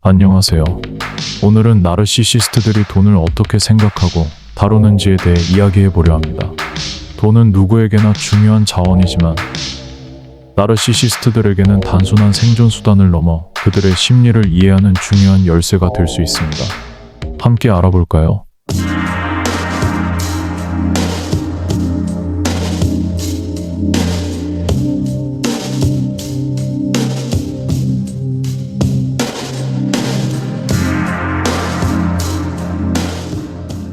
안녕하세요. 오늘은 나르시시스트들이 돈을 어떻게 생각하고 다루는지에 대해 이야기해 보려 합니다. 돈은 누구에게나 중요한 자원이지만 나르시시스트들에게는 단순한 생존 수단을 넘어 그들의 심리를 이해하는 중요한 열쇠가 될 수 있습니다. 함께 알아볼까요?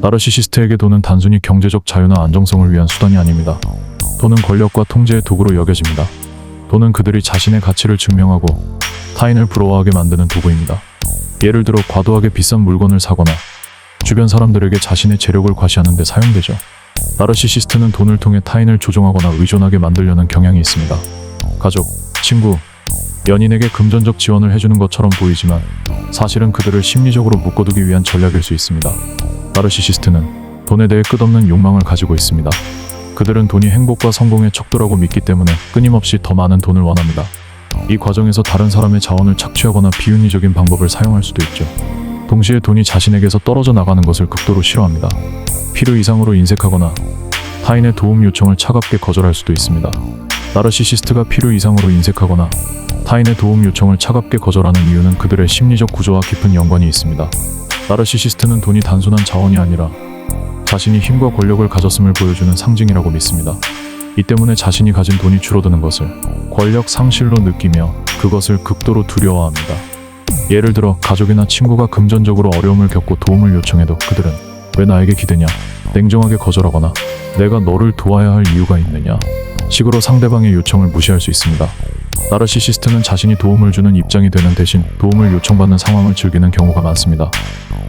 나르시시스트에게 돈은 단순히 경제적 자유나 안정성을 위한 수단이 아닙니다. 돈은 권력과 통제의 도구로 여겨집니다. 돈은 그들이 자신의 가치를 증명하고 타인을 부러워하게 만드는 도구입니다. 예를 들어 과도하게 비싼 물건을 사거나 주변 사람들에게 자신의 재력을 과시하는 데 사용되죠. 나르시시스트는 돈을 통해 타인을 조종하거나 의존하게 만들려는 경향이 있습니다. 가족, 친구, 연인에게 금전적 지원을 해주는 것처럼 보이지만 사실은 그들을 심리적으로 묶어두기 위한 전략일 수 있습니다. 나르시시스트는 돈에 대해 끝없는 욕망을 가지고 있습니다. 그들은 돈이 행복과 성공의 척도라고 믿기 때문에 끊임없이 더 많은 돈을 원합니다. 이 과정에서 다른 사람의 자원을 착취하거나 비윤리적인 방법을 사용할 수도 있죠. 동시에 돈이 자신에게서 떨어져 나가는 것을 극도로 싫어합니다. 필요 이상으로 인색하거나 타인의 도움 요청을 차갑게 거절할 수도 있습니다. 나르시시스트가 필요 이상으로 인색하거나 타인의 도움 요청을 차갑게 거절하는 이유는 그들의 심리적 구조와 깊은 연관이 있습니다. 나르시시스트는 돈이 단순한 자원이 아니라 자신이 힘과 권력을 가졌음을 보여주는 상징이라고 믿습니다. 이 때문에 자신이 가진 돈이 줄어드는 것을 권력 상실로 느끼며 그것을 극도로 두려워합니다. 예를 들어 가족이나 친구가 금전적으로 어려움을 겪고 도움을 요청해도 그들은 왜 나에게 기대냐, 냉정하게 거절하거나 내가 너를 도와야 할 이유가 있느냐 식으로 상대방의 요청을 무시할 수 있습니다. 나르시시스트는 자신이 도움을 주는 입장이 되는 대신 도움을 요청받는 상황을 즐기는 경우가 많습니다.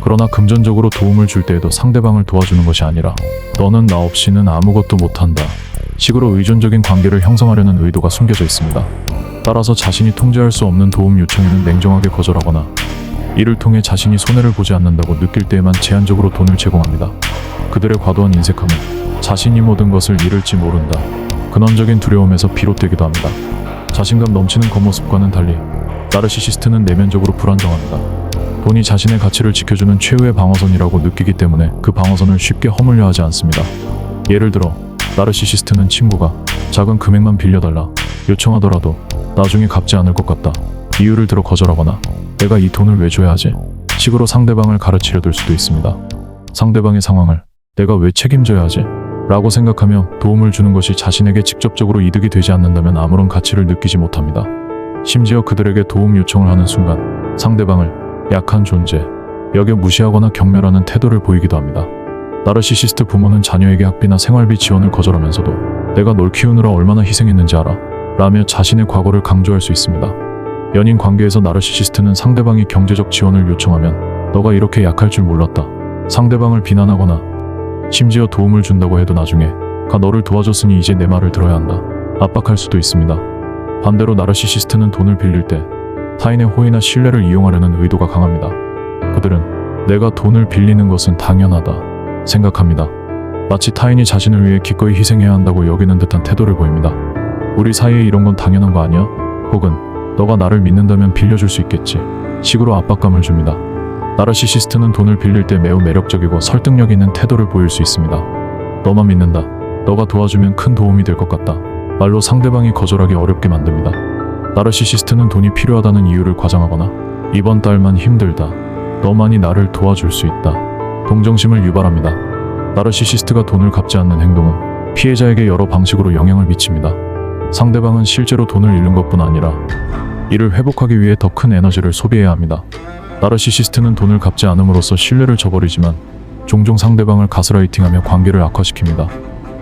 그러나 금전적으로 도움을 줄 때에도 상대방을 도와주는 것이 아니라 너는 나 없이는 아무것도 못한다 식으로 의존적인 관계를 형성하려는 의도가 숨겨져 있습니다. 따라서 자신이 통제할 수 없는 도움 요청에는 냉정하게 거절하거나 이를 통해 자신이 손해를 보지 않는다고 느낄 때에만 제한적으로 돈을 제공합니다. 그들의 과도한 인색함은 자신이 모든 것을 잃을지 모른다 근원적인 두려움에서 비롯되기도 합니다. 자신감 넘치는 겉모습과는 달리 나르시시스트는 내면적으로 불안정합니다. 돈이 자신의 가치를 지켜주는 최후의 방어선이라고 느끼기 때문에 그 방어선을 쉽게 허물려 하지 않습니다. 예를 들어 나르시시스트는 친구가 작은 금액만 빌려달라 요청하더라도 나중에 갚지 않을 것 같다 이유를 들어 거절하거나 내가 이 돈을 왜 줘야 하지? 식으로 상대방을 가르치려 들 수도 있습니다. 상대방의 상황을 내가 왜 책임져야 하지? 라고 생각하며 도움을 주는 것이 자신에게 직접적으로 이득이 되지 않는다면 아무런 가치를 느끼지 못합니다. 심지어 그들에게 도움 요청을 하는 순간 상대방을 약한 존재, 여겨 무시하거나 경멸하는 태도를 보이기도 합니다. 나르시시스트 부모는 자녀에게 학비나 생활비 지원을 거절하면서도 내가 널 키우느라 얼마나 희생했는지 알아? 라며 자신의 과거를 강조할 수 있습니다. 연인 관계에서 나르시시스트는 상대방이 경제적 지원을 요청하면 너가 이렇게 약할 줄 몰랐다 상대방을 비난하거나 심지어 도움을 준다고 해도 나중에 너를 도와줬으니 이제 내 말을 들어야 한다 압박할 수도 있습니다. 반대로 나르시시스트는 돈을 빌릴 때 타인의 호의나 신뢰를 이용하려는 의도가 강합니다. 그들은 내가 돈을 빌리는 것은 당연하다 생각합니다. 마치 타인이 자신을 위해 기꺼이 희생해야 한다고 여기는 듯한 태도를 보입니다. 우리 사이에 이런 건 당연한 거 아니야? 혹은 너가 나를 믿는다면 빌려줄 수 있겠지 식으로 압박감을 줍니다. 나르시시스트는 돈을 빌릴 때 매우 매력적이고 설득력 있는 태도를 보일 수 있습니다. 너만 믿는다. 너가 도와주면 큰 도움이 될 것 같다. 말로 상대방이 거절하기 어렵게 만듭니다. 나르시시스트는 돈이 필요하다는 이유를 과장하거나 이번 달만 힘들다. 너만이 나를 도와줄 수 있다. 동정심을 유발합니다. 나르시시스트가 돈을 갚지 않는 행동은 피해자에게 여러 방식으로 영향을 미칩니다. 상대방은 실제로 돈을 잃는 것뿐 아니라 이를 회복하기 위해 더 큰 에너지를 소비해야 합니다. 나르시시스트는 돈을 갚지 않음으로써 신뢰를 저버리지만 종종 상대방을 가스라이팅하며 관계를 악화시킵니다.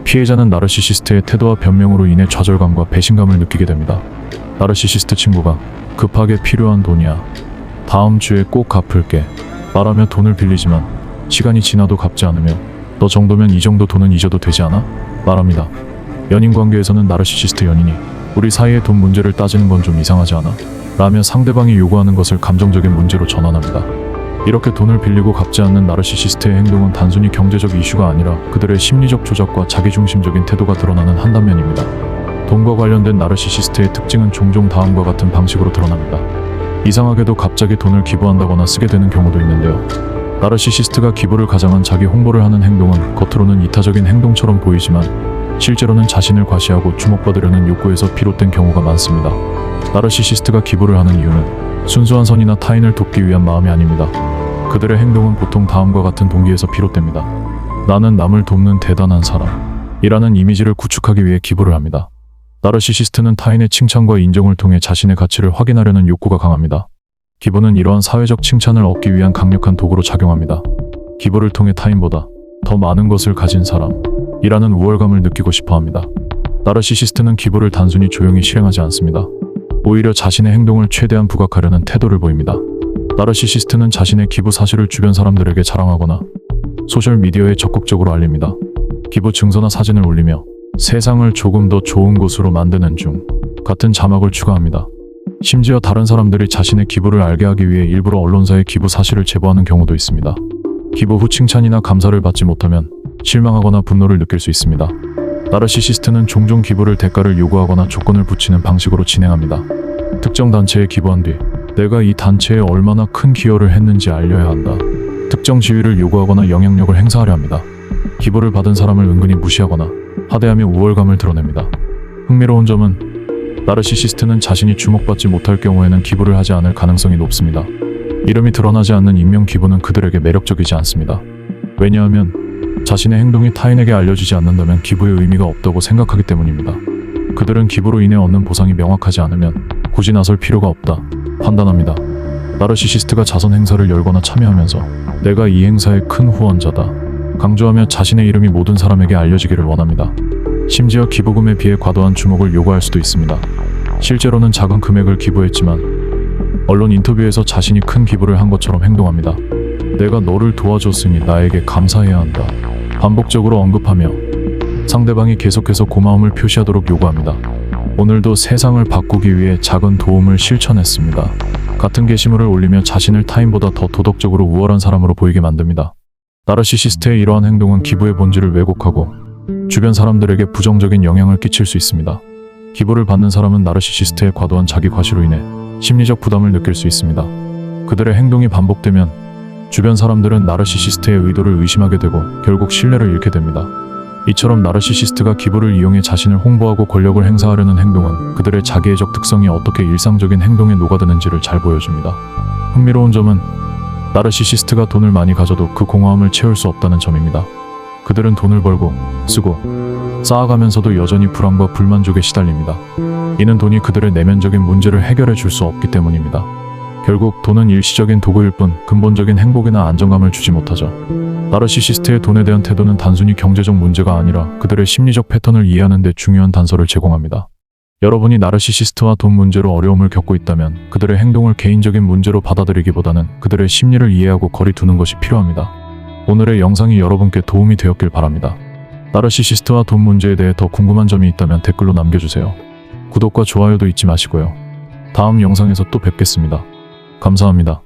피해자는 나르시시스트의 태도와 변명으로 인해 좌절감과 배신감을 느끼게 됩니다. 나르시시스트 친구가 급하게 필요한 돈이야. 다음 주에 꼭 갚을게. 말하며 돈을 빌리지만 시간이 지나도 갚지 않으며 너 정도면 이 정도 돈은 잊어도 되지 않아? 말합니다. 연인 관계에서는 나르시시스트 연인이 우리 사이의 돈 문제를 따지는 건 좀 이상하지 않아? 라며 상대방이 요구하는 것을 감정적인 문제로 전환합니다. 이렇게 돈을 빌리고 갚지 않는 나르시시스트의 행동은 단순히 경제적 이슈가 아니라 그들의 심리적 조작과 자기중심적인 태도가 드러나는 한 단면입니다. 돈과 관련된 나르시시스트의 특징은 종종 다음과 같은 방식으로 드러납니다. 이상하게도 갑자기 돈을 기부한다거나 쓰게 되는 경우도 있는데요. 나르시시스트가 기부를 가장한 자기 홍보를 하는 행동은 겉으로는 이타적인 행동처럼 보이지만 실제로는 자신을 과시하고 주목받으려는 욕구에서 비롯된 경우가 많습니다. 나르시시스트가 기부를 하는 이유는 순수한 선이나 타인을 돕기 위한 마음이 아닙니다. 그들의 행동은 보통 다음과 같은 동기에서 비롯됩니다. 나는 남을 돕는 대단한 사람이라는 이미지를 구축하기 위해 기부를 합니다. 나르시시스트는 타인의 칭찬과 인정을 통해 자신의 가치를 확인하려는 욕구가 강합니다. 기부는 이러한 사회적 칭찬을 얻기 위한 강력한 도구로 작용합니다. 기부를 통해 타인보다 더 많은 것을 가진 사람이라는 우월감을 느끼고 싶어 합니다. 나르시시스트는 기부를 단순히 조용히 실행하지 않습니다. 오히려 자신의 행동을 최대한 부각하려는 태도를 보입니다. 나르시시스트는 자신의 기부 사실을 주변 사람들에게 자랑하거나 소셜미디어에 적극적으로 알립니다. 기부 증서나 사진을 올리며 세상을 조금 더 좋은 곳으로 만드는 중 같은 자막을 추가합니다. 심지어 다른 사람들이 자신의 기부를 알게 하기 위해 일부러 언론사에 기부 사실을 제보하는 경우도 있습니다. 기부 후 칭찬이나 감사를 받지 못하면 실망하거나 분노를 느낄 수 있습니다. 나르시시스트는 종종 기부를 대가를 요구하거나 조건을 붙이는 방식으로 진행합니다. 특정 단체에 기부한 뒤 내가 이 단체에 얼마나 큰 기여를 했는지 알려야 한다. 특정 지위를 요구하거나 영향력을 행사하려 합니다. 기부를 받은 사람을 은근히 무시하거나 하대하며 우월감을 드러냅니다. 흥미로운 점은 나르시시스트는 자신이 주목받지 못할 경우에는 기부를 하지 않을 가능성이 높습니다. 이름이 드러나지 않는 익명 기부는 그들에게 매력적이지 않습니다. 왜냐하면 자신의 행동이 타인에게 알려지지 않는다면 기부의 의미가 없다고 생각하기 때문입니다. 그들은 기부로 인해 얻는 보상이 명확하지 않으면 굳이 나설 필요가 없다 판단합니다. 나르시시스트가 자선 행사를 열거나 참여하면서 내가 이 행사의 큰 후원자다 강조하며 자신의 이름이 모든 사람에게 알려지기를 원합니다. 심지어 기부금에 비해 과도한 주목을 요구할 수도 있습니다. 실제로는 작은 금액을 기부했지만 언론 인터뷰에서 자신이 큰 기부를 한 것처럼 행동합니다. 내가 너를 도와줬으니 나에게 감사해야 한다 반복적으로 언급하며 상대방이 계속해서 고마움을 표시하도록 요구합니다. 오늘도 세상을 바꾸기 위해 작은 도움을 실천했습니다. 같은 게시물을 올리며 자신을 타인보다 더 도덕적으로 우월한 사람으로 보이게 만듭니다. 나르시시스트의 이러한 행동은 기부의 본질을 왜곡하고 주변 사람들에게 부정적인 영향을 끼칠 수 있습니다. 기부를 받는 사람은 나르시시스트의 과도한 자기 과시로 인해 심리적 부담을 느낄 수 있습니다. 그들의 행동이 반복되면 주변 사람들은 나르시시스트의 의도를 의심하게 되고 결국 신뢰를 잃게 됩니다. 이처럼 나르시시스트가 기부를 이용해 자신을 홍보하고 권력을 행사하려는 행동은 그들의 자기애적 특성이 어떻게 일상적인 행동에 녹아드는지를 잘 보여줍니다. 흥미로운 점은 나르시시스트가 돈을 많이 가져도 그 공허함을 채울 수 없다는 점입니다. 그들은 돈을 벌고 쓰고 쌓아가면서도 여전히 불안과 불만족에 시달립니다. 이는 돈이 그들의 내면적인 문제를 해결해 줄 수 없기 때문입니다. 결국 돈은 일시적인 도구일 뿐 근본적인 행복이나 안정감을 주지 못하죠. 나르시시스트의 돈에 대한 태도는 단순히 경제적 문제가 아니라 그들의 심리적 패턴을 이해하는 데 중요한 단서를 제공합니다. 여러분이 나르시시스트와 돈 문제로 어려움을 겪고 있다면 그들의 행동을 개인적인 문제로 받아들이기보다는 그들의 심리를 이해하고 거리 두는 것이 필요합니다. 오늘의 영상이 여러분께 도움이 되었길 바랍니다. 나르시시스트와 돈 문제에 대해 더 궁금한 점이 있다면 댓글로 남겨주세요. 구독과 좋아요도 잊지 마시고요. 다음 영상에서 또 뵙겠습니다. 감사합니다.